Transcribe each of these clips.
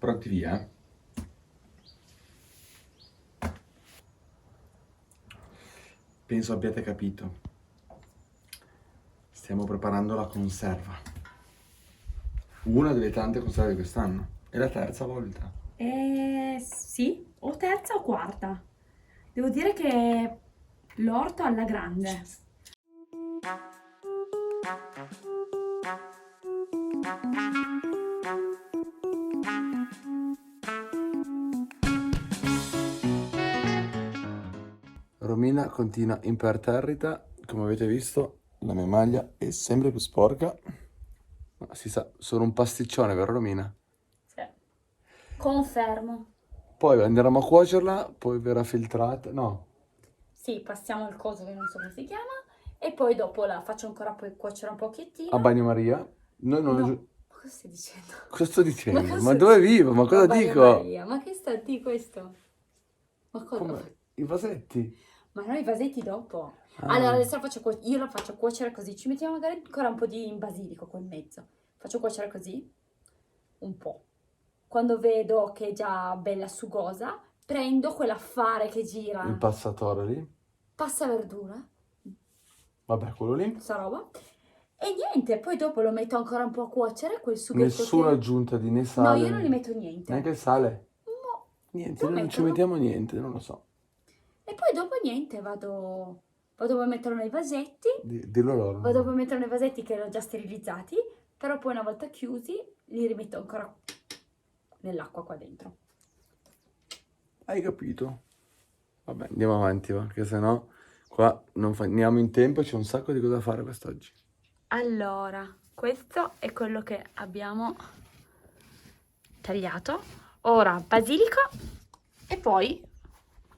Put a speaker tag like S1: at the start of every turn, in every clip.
S1: pronti via? Penso abbiate capito. Stiamo preparando la conserva. Una delle tante conserve di quest'anno. È la terza volta.
S2: Sì, o terza o quarta. Devo dire che l'orto alla grande.
S1: Romina continua imperterrita. Come avete visto, la mia maglia è sempre più sporca. Ma si sa, sono un pasticcione, vero Romina?
S2: Sì. Confermo.
S1: Poi andremo a cuocerla, poi verrà filtrata. No,
S2: Sì, passiamo il coso che non so come si chiama e poi dopo la faccio ancora poi cuocere un
S1: a
S2: pochettino.
S1: bagnomaria. Noi non...
S2: No, ma cosa stai dicendo?
S1: Cosa sto
S2: Ma
S1: dicendo? Ma
S2: cosa
S1: dove
S2: dici?
S1: vivo? Ma
S2: Ma
S1: cosa dico?
S2: Maria, ma che sta di questo? Ma cosa?
S1: Come? I vasetti?
S2: Ma no, i vasetti dopo. Allora,
S1: Ah,
S2: adesso io la faccio cuocere così. Ci mettiamo magari ancora un po' di basilico qua in mezzo. Faccio cuocere così, un po'. Quando vedo che è già bella sugosa, prendo quell'affare che
S1: il
S2: gira,
S1: passatore lì.
S2: passa verdura,
S1: Vabbè, quello lì.
S2: sta roba. E niente, poi dopo lo metto ancora un po' a cuocere, quel sughetto
S1: Nessuna
S2: che...
S1: aggiunta di né
S2: No,
S1: sale
S2: io non gli
S1: né...
S2: metto
S1: Neanche
S2: niente.
S1: il sale.
S2: No,
S1: Niente,
S2: lo
S1: noi non ci
S2: metto.
S1: mettiamo niente, non lo so.
S2: E poi dopo niente, vado poi a metterlo nei vasetti.
S1: Dillo loro.
S2: Vado poi a metterlo nei vasetti che erano già sterilizzati, però poi una volta chiusi li rimetto ancora nell'acqua qua dentro.
S1: Hai capito? Vabbè, andiamo avanti, va, che sennò qua non finiamo in tempo e c'è un sacco di cosa fare quest'oggi.
S2: Allora, questo è quello che abbiamo tagliato. Ora basilico e poi,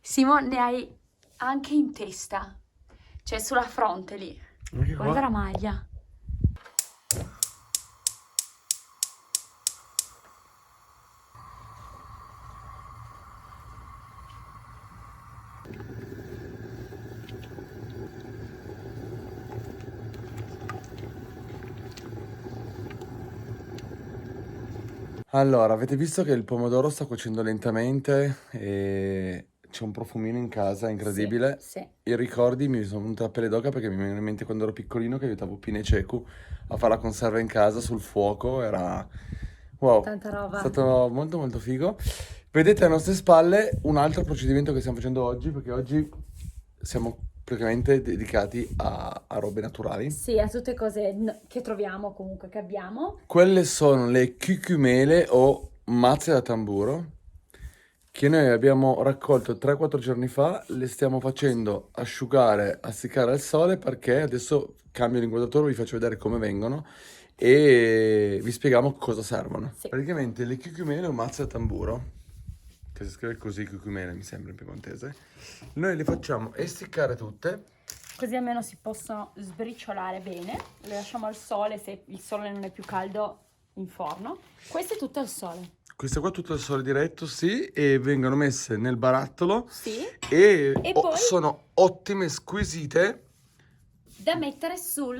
S2: Simo, ne hai anche in testa, cioè sulla fronte lì.
S1: Anche
S2: Guarda la
S1: qua?
S2: maglia.
S1: Allora, avete visto che il pomodoro sta cuocendo lentamente e c'è un profumino in casa
S2: Sì,
S1: incredibile.
S2: sì.
S1: I ricordi mi sono venuti la pelle d'oca perché mi viene in mente quando ero piccolino che aiutavo Pina e Cecu a fare la conserva in casa sul fuoco. Era wow,
S2: Tanta
S1: è
S2: roba.
S1: stato molto molto figo. Vedete alle nostre spalle un altro procedimento che stiamo facendo oggi perché oggi siamo praticamente dedicati a robe naturali.
S2: Sì, a tutte cose che troviamo comunque, che abbiamo.
S1: Quelle sono le cucumele o mazze da tamburo che noi abbiamo raccolto 3-4 giorni fa, le stiamo facendo asciugare, essiccare al sole perché adesso cambio l'inquadratura, vi faccio vedere come vengono e vi spieghiamo cosa servono.
S2: Sì.
S1: Praticamente le cucumele o mazze da tamburo, che si scrive così cucumele mi sembra in piemontese, noi le facciamo essiccare tutte.
S2: Così almeno si possono sbriciolare bene. Le lasciamo al sole se il sole non è più caldo in forno. Questo è tutto al sole.
S1: Queste qua tutto al sole diretto, sì, e vengono messe nel barattolo
S2: Sì.
S1: e
S2: E poi
S1: sono ottime, squisite.
S2: da mettere sul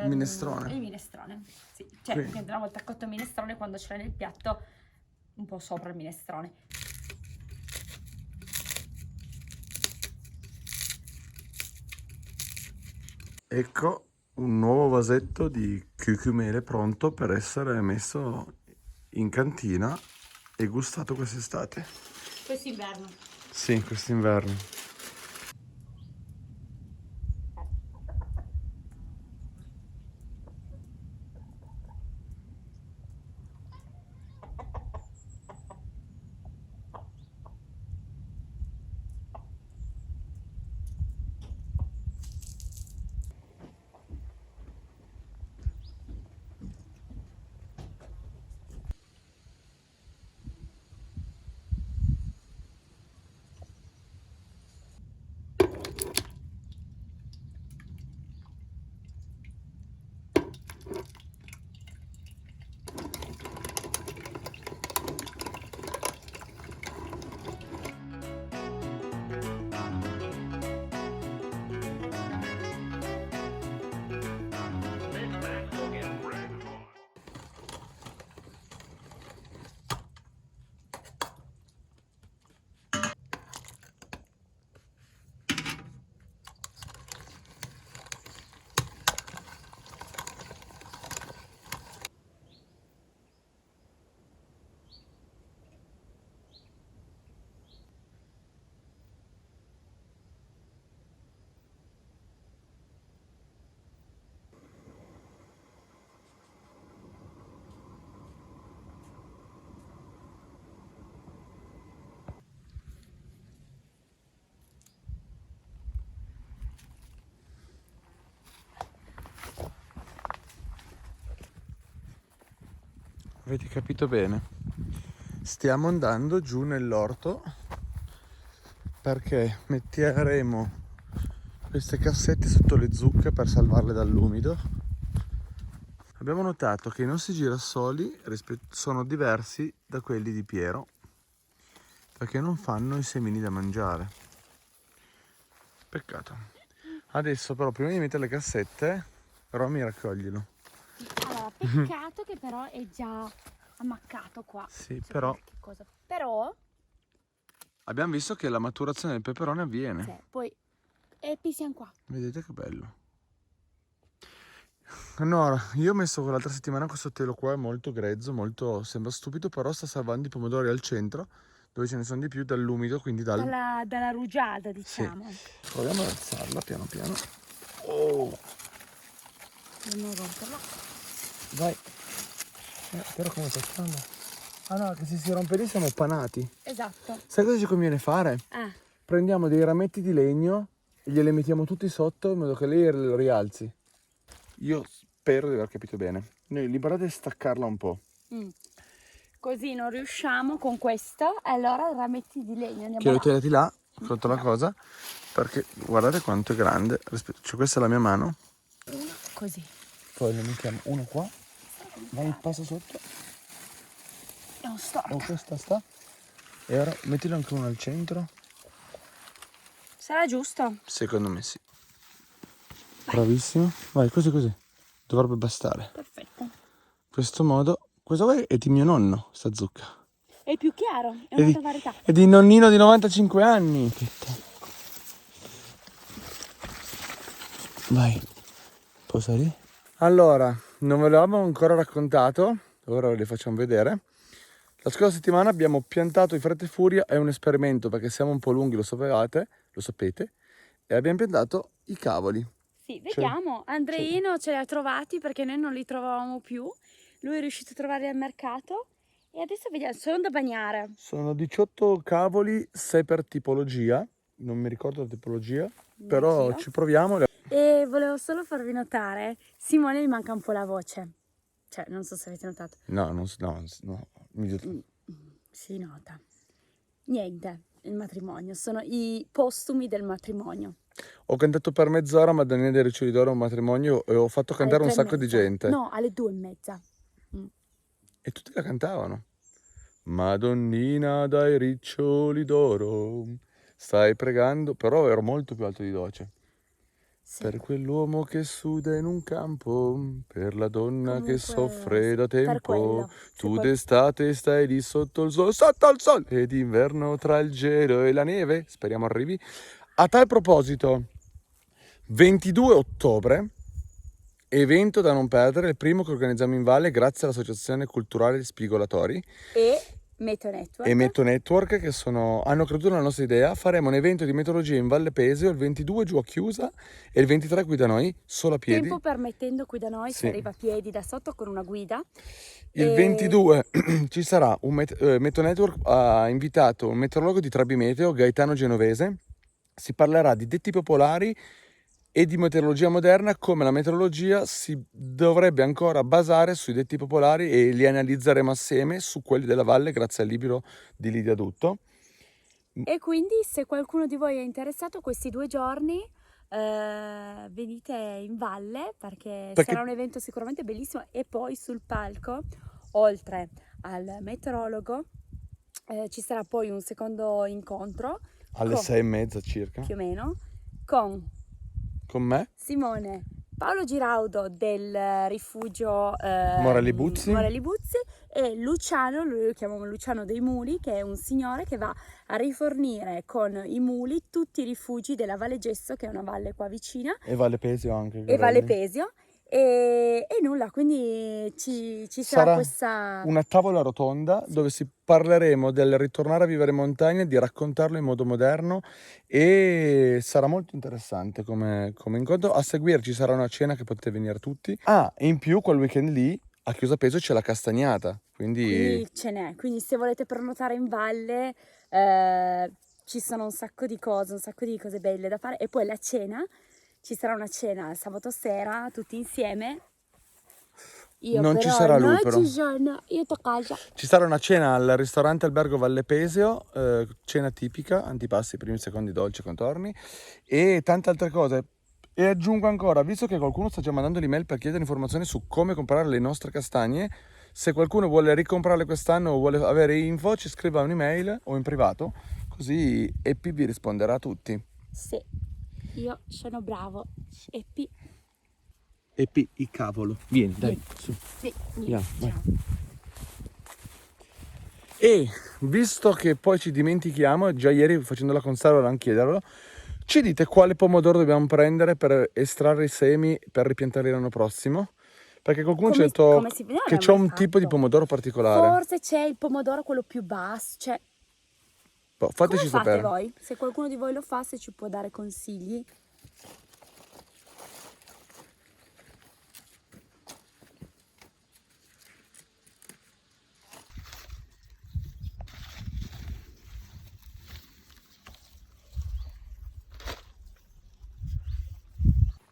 S1: Minestrone.
S2: il minestrone. Sì. Cioè,
S1: Quindi,
S2: una volta cotto il minestrone, quando ce l'hai nel piatto, un po' sopra il minestrone.
S1: ecco un nuovo vasetto di cucumele pronto per essere messo in cantina e gustato quest'estate.
S2: Quest'inverno.
S1: Sì, quest'inverno. Avete capito bene? Stiamo andando giù nell'orto perché metteremo queste cassette sotto le zucche per salvarle dall'umido. Abbiamo notato che i nostri girasoli sono diversi da quelli di Piero perché non fanno i semini da mangiare. Peccato. Adesso però prima di mettere le cassette, Romy raccoglilo.
S2: Allora, peccato che però è già ammaccato qua.
S1: Sì,
S2: C'è
S1: però
S2: qualche cosa. Però,
S1: abbiamo visto che la maturazione del peperone avviene.
S2: sì, poi epi siamo qua.
S1: Vedete che bello. Allora, io ho messo quell'altra settimana questo telo qua, è molto grezzo, molto, sembra stupido, però sta salvando i pomodori al centro, dove ce ne sono di più, dall'umido, quindi
S2: Dalla rugiada,
S1: Sì.
S2: diciamo.
S1: Proviamo ad alzarla piano piano. Oh,
S2: Dobbiamo romperla.
S1: vai. Però come sta stando? Ah no, che se si rompe lì siamo panati.
S2: Esatto.
S1: Sai cosa ci conviene fare? Prendiamo dei rametti di legno e glieli mettiamo tutti sotto in modo che lei lo rialzi. Io spero di aver capito bene. Noi l'importante è staccarla un po'.
S2: Così non riusciamo con questo, e allora rametti di legno. Andiamo
S1: Che lo
S2: là.
S1: tirati là, sotto la cosa, perché guardate quanto è grande. Cioè, questa è la mia mano.
S2: Uno così.
S1: Poi ne mettiamo uno qua. Vai, passa sotto.
S2: È un storto.
S1: Oh, questa sta. E ora mettilo anche uno al centro.
S2: Sarà giusto?
S1: Secondo me sì. Bravissimo. Vai, così così. Dovrebbe bastare.
S2: Perfetto.
S1: In questo modo. Questo qua è di mio nonno, sta zucca.
S2: È più chiaro, è
S1: È
S2: un'altra varietà.
S1: è di nonnino di 95 anni. Vai. Posa lì. Allora, non ve l'avevamo ancora raccontato. Ora ve le facciamo vedere. La scorsa settimana abbiamo piantato i fretta e furia, è un esperimento perché siamo un po' lunghi, lo sapete, e abbiamo piantato i cavoli.
S2: Sì, vediamo. Andreino ce li ha trovati perché noi non li trovavamo più. Lui è riuscito a trovarli al mercato e adesso vediamo, sono da bagnare.
S1: Sono 18 cavoli, 6 per tipologia, non mi ricordo la tipologia, però
S2: Anch'io.
S1: ci proviamo.
S2: E volevo solo farvi notare, Simone gli manca un po' la voce. Cioè, non so se avete notato.
S1: No,
S2: Si nota. Niente, il matrimonio, sono i postumi del matrimonio.
S1: Ho cantato per mezz'ora Madonnina dei Riccioli d'Oro a un matrimonio e ho fatto cantare un
S2: Alle 3:30.
S1: sacco di gente.
S2: No, alle 2:30.
S1: E tutti la cantavano. Madonnina dai riccioli d'oro, stai pregando, però ero molto più alto di voce.
S2: Sì.
S1: Per quell'uomo che suda in un campo, per la donna
S2: Comunque,
S1: che soffre da
S2: per
S1: tempo,
S2: quello.
S1: tu d'estate stai lì sotto il sole, e d'inverno tra il gelo e la neve, speriamo arrivi. A tal proposito, 22 ottobre, evento da non perdere, il primo che organizziamo in Valle grazie all'Associazione Culturale Spigolatori
S2: E Meteo Network.
S1: e Meteo Network che hanno creduto nella nostra idea. Faremo un evento di meteorologia in Valle Pesio il 22 giù a Chiusa e il 23 qui da noi, solo a piedi.
S2: Tempo permettendo qui da noi, si arriva a piedi da sotto con una guida.
S1: Il 22 ci sarà un Meteo Network ha invitato un meteorologo di Trabi Meteo, Gaetano Genovese. Si parlerà di detti popolari e di meteorologia moderna, come la meteorologia si dovrebbe ancora basare sui detti popolari, e li analizzeremo assieme su quelli della valle grazie al libro di Lidia Dutto.
S2: E quindi se qualcuno di voi è interessato questi 2 giorni venite in valle perché sarà un evento sicuramente bellissimo. E poi sul palco, oltre al meteorologo, ci sarà poi un secondo incontro
S1: alle 6:30 circa,
S2: più o meno, con
S1: me,
S2: Simone, Paolo Giraudo del rifugio
S1: Morelli Buzzi
S2: e Luciano, lui lo chiamiamo Luciano dei Muli, che è un signore che va a rifornire con i muli tutti i rifugi della Valle Gesso, che è una valle qua vicina.
S1: E Valle Pesio anche.
S2: E Valle Pesio. E nulla, quindi ci sarà questa...
S1: una tavola rotonda dove si parleremo del ritornare a vivere in montagna, di raccontarlo in modo moderno, e sarà molto interessante come incontro. A seguire ci sarà una cena che potete venire tutti. E in più quel weekend lì a Chiusa Pesio c'è la castagnata, quindi
S2: ce n'è, quindi se volete prenotare in valle ci sono un sacco di cose belle da fare. E poi la cena, ci sarà una cena il sabato sera tutti insieme. Io
S1: Non ci
S2: però
S1: sarà lui
S2: non
S1: però.
S2: ci sono, io sto a casa.
S1: Ci sarà una cena al ristorante Albergo Valle Pesio, cena tipica, antipasti, primi, secondi, dolci, contorni e tante altre cose. E aggiungo ancora, visto che qualcuno sta già mandando l'email per chiedere informazioni su come comprare le nostre castagne, se qualcuno vuole ricomprarle quest'anno o vuole avere info, ci scriva un'email o in privato, così Epi vi risponderà a tutti.
S2: Sì, io sono bravo. E P.
S1: Epi, il cavolo. Vieni, dai,
S2: Vieni.
S1: su.
S2: Sì,
S1: Andiamo, vai.
S2: iniziamo.
S1: E visto che poi ci dimentichiamo, già ieri facendo la conserva volevamo chiederlo, ci dite quale pomodoro dobbiamo prendere per estrarre i semi per ripiantarli l'anno prossimo? Perché qualcuno ci ha detto
S2: Come si vede, non
S1: che
S2: l'ho
S1: c'è
S2: mai
S1: un tipo di
S2: fatto.
S1: pomodoro particolare.
S2: Forse c'è il pomodoro quello più basso, cioè,
S1: Boh,
S2: come
S1: fateci
S2: fate
S1: sapere.
S2: voi? Se qualcuno di voi lo fa, se ci può dare consigli.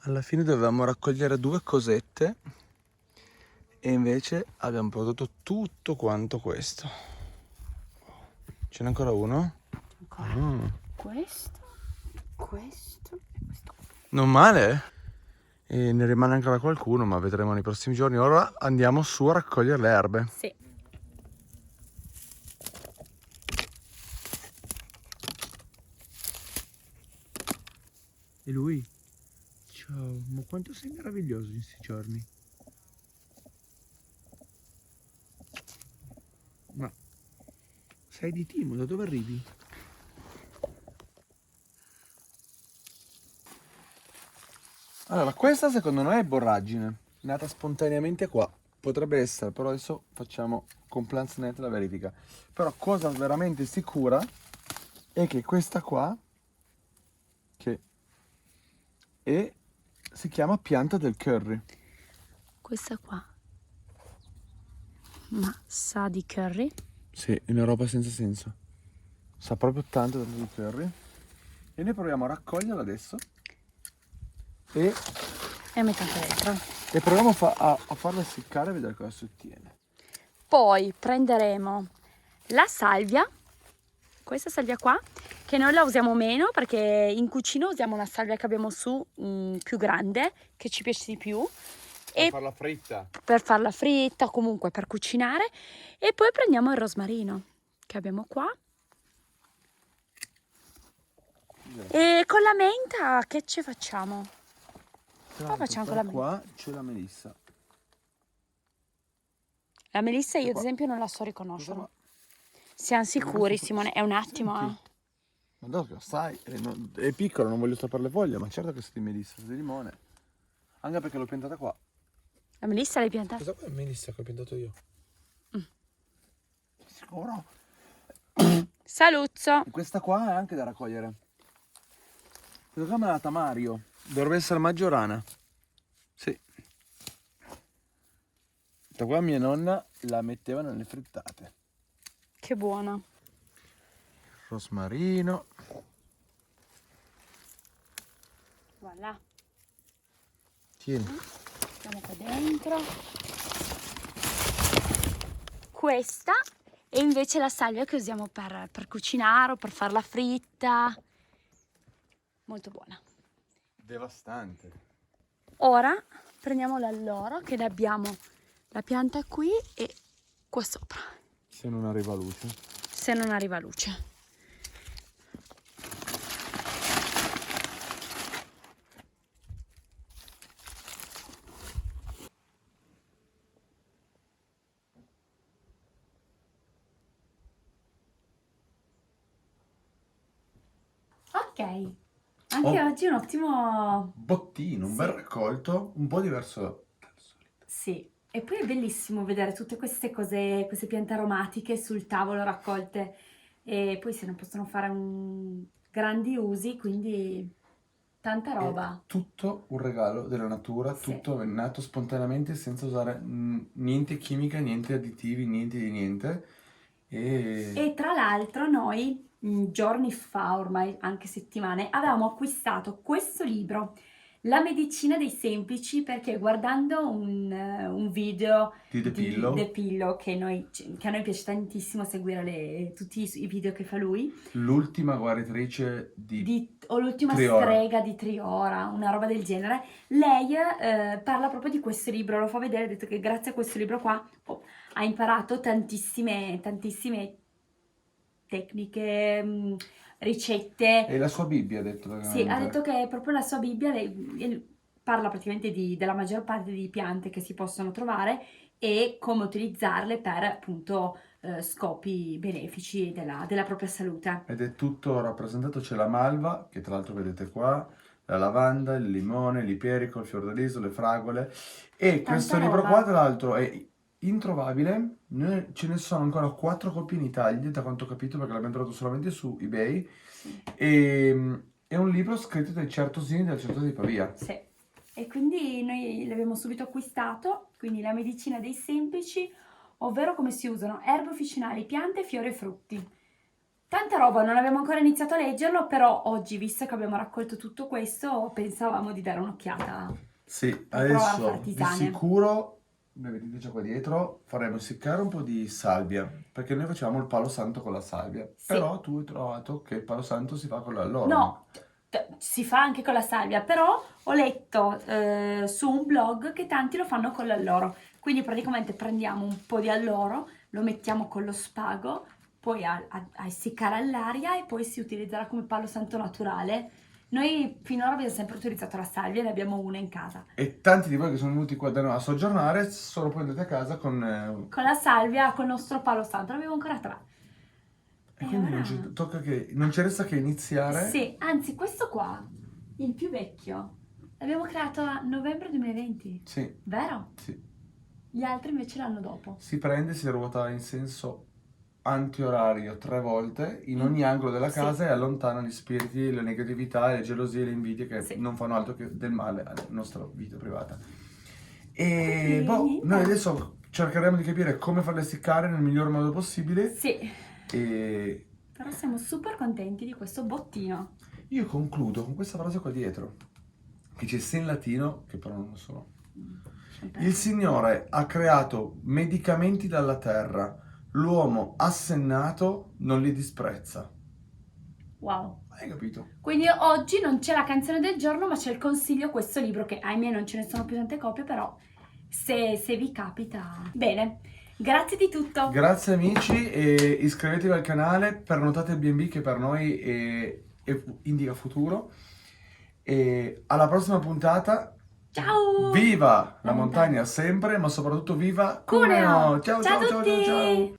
S1: Alla fine dovevamo raccogliere 2 cosette e invece abbiamo prodotto tutto quanto questo. Ce n'è ancora uno?
S2: Ancora. Questo e questo.
S1: Non male? E ne rimane ancora qualcuno, ma vedremo nei prossimi giorni. Ora andiamo su a raccogliere le erbe.
S2: Sì.
S1: E lui? Ciao, ma quanto sei meraviglioso in questi giorni. Ma sei di Timo, da dove arrivi? Allora, questa secondo noi è borragine, nata spontaneamente qua. Potrebbe essere, però adesso facciamo con PlantsNet la verifica. Però cosa veramente sicura è che questa qua, che si chiama pianta del curry.
S2: Questa qua. Ma sa di curry?
S1: Sì, è una roba senza senso. Sa proprio tanto di curry. E noi proviamo a raccoglierla adesso. E
S2: metto anche dentro.
S1: proviamo a farla seccare e vedere cosa si ottiene.
S2: Poi prenderemo la salvia, questa salvia qua, che noi la usiamo meno perché in cucina usiamo una salvia che abbiamo su più grande, che ci piace di più. E
S1: farla fritta.
S2: per farla fritta, comunque per cucinare. E poi prendiamo il rosmarino che abbiamo qua. E con la menta che ci facciamo?
S1: Tra
S2: facciamo con la menta.
S1: qua c'è la melissa.
S2: La melissa io ad
S1: qua.
S2: esempio non la so
S1: Questa
S2: riconoscere.
S1: qua.
S2: Siamo sicuri, Simone? È un attimo.
S1: Senti. Ma dopo sai, è piccolo, non voglio strappare le foglie, ma certo che sia di melissa, sia di limone. Anche perché l'ho piantata qua.
S2: La melissa l'hai piantata?
S1: Questa qua è melissa che ho piantato io. Sicuro?
S2: Saluzzo.
S1: E questa qua è anche da raccogliere. Questa qua me l'ha data Mario. Dovrebbe essere maggiorana. Sì. Questa qua mia nonna la metteva nelle frittate.
S2: Che buona.
S1: Rosmarino.
S2: Voilà.
S1: Tieni.
S2: Mettiamo qua dentro. Questa è invece la salvia che usiamo per cucinare o per farla fritta. Molto buona.
S1: Devastante.
S2: Ora prendiamo l'alloro che ne abbiamo la pianta qui e qua sopra,
S1: Se non arriva luce.
S2: se non arriva luce. Ok, anche oggi è un ottimo...
S1: Bottino, un bel raccolto, un po' diverso dal solito.
S2: Sì, e poi è bellissimo vedere tutte queste cose, queste piante aromatiche sul tavolo raccolte e poi se ne possono fare grandi usi, quindi tanta roba.
S1: È tutto un regalo della natura,
S2: Sì.
S1: tutto è nato spontaneamente senza usare niente chimica, niente additivi, niente di niente.
S2: E tra l'altro noi giorni fa, ormai anche settimane, avevamo acquistato questo libro La medicina dei semplici, perché guardando un video
S1: Di The
S2: di
S1: Pillow.
S2: The Pillow, che a noi piace tantissimo seguire tutti i video che fa lui,
S1: L'ultima guaritrice di
S2: o l'ultima
S1: Triora.
S2: strega di Triora, una roba del genere, lei parla proprio di questo libro, lo fa vedere, ha detto che grazie a questo libro qua ha imparato tantissime tecniche, ricette.
S1: E la sua Bibbia, ha detto
S2: Sì, ha
S1: veramente.
S2: detto che è proprio la sua Bibbia, lei parla praticamente della maggior parte di piante che si possono trovare e come utilizzarle per appunto scopi benefici della propria salute.
S1: Ed è tutto rappresentato, c'è la malva, che tra l'altro vedete qua, la lavanda, il limone, l'ipierico, il fiordaliso, le fragole. E questo
S2: Tanta
S1: libro
S2: roba.
S1: qua, tra l'altro, è introvabile. Ce ne sono ancora 4 copie in Italia, da quanto ho capito, perché l'abbiamo trovato solamente su eBay.
S2: Sì.
S1: E è un libro scritto dai Certosini del Certoso di Pavia.
S2: Sì. E quindi noi l'abbiamo subito acquistato, quindi la medicina dei semplici, ovvero come si usano erbe officinali, piante, fiori e frutti. Tanta roba, non abbiamo ancora iniziato a leggerlo, però oggi, visto che abbiamo raccolto tutto questo, pensavamo di dare un'occhiata.
S1: Sì,
S2: Per provare a fare
S1: adesso di
S2: tisane.
S1: sicuro, come vedete già qua dietro, faremo essiccare un po' di salvia, perché noi facciamo il palo santo con la salvia.
S2: Sì.
S1: Però tu hai trovato che il palo santo si fa con l'alloro.
S2: No, si fa anche con la salvia, però ho letto su un blog che tanti lo fanno con l'alloro. Quindi praticamente prendiamo un po' di alloro, lo mettiamo con lo spago, poi a essiccare all'aria e poi si utilizzerà come palo santo naturale. Noi finora abbiamo sempre utilizzato la salvia, ne abbiamo una in casa.
S1: E tanti di voi che sono venuti qua da noi a soggiornare sono poi andati a casa con
S2: Con la salvia, col nostro palo santo, ne abbiamo ancora 3.
S1: e quindi non ci resta che iniziare.
S2: Sì, anzi questo qua, il più vecchio, l'abbiamo creato a novembre 2020,
S1: Sì,
S2: vero?
S1: sì.
S2: Gli altri invece l'anno dopo.
S1: Si prende, si ruota in senso antiorario 3 volte in ogni angolo della
S2: Sì.
S1: casa e allontana gli spiriti, le negatività, le gelosie, le invidie che
S2: Sì.
S1: non fanno altro che del male alla nostra vita privata. E
S2: Quindi,
S1: noi adesso cercheremo di capire come farle essiccare nel miglior modo possibile.
S2: Sì,
S1: E
S2: però siamo super contenti di questo bottino.
S1: io concludo con questa frase qua dietro, che c'è sia in latino, che però non lo so. Il Signore ha creato medicamenti dalla terra, l'uomo assennato non li disprezza.
S2: Wow.
S1: Hai capito?
S2: Quindi oggi non c'è la canzone del giorno, ma c'è il consiglio, questo libro che ahimè non ce ne sono più tante copie, però se vi capita. Bene, grazie di tutto.
S1: Grazie amici e iscrivetevi al canale, prenotate il B&B che per noi indica futuro. E alla prossima puntata.
S2: Ciao!
S1: Viva la
S2: La
S1: montagna sempre, ma soprattutto viva
S2: Cuneo!
S1: Cuneo! Ciao
S2: Ciao a
S1: ciao ciao ciao
S2: tutti!
S1: ciao!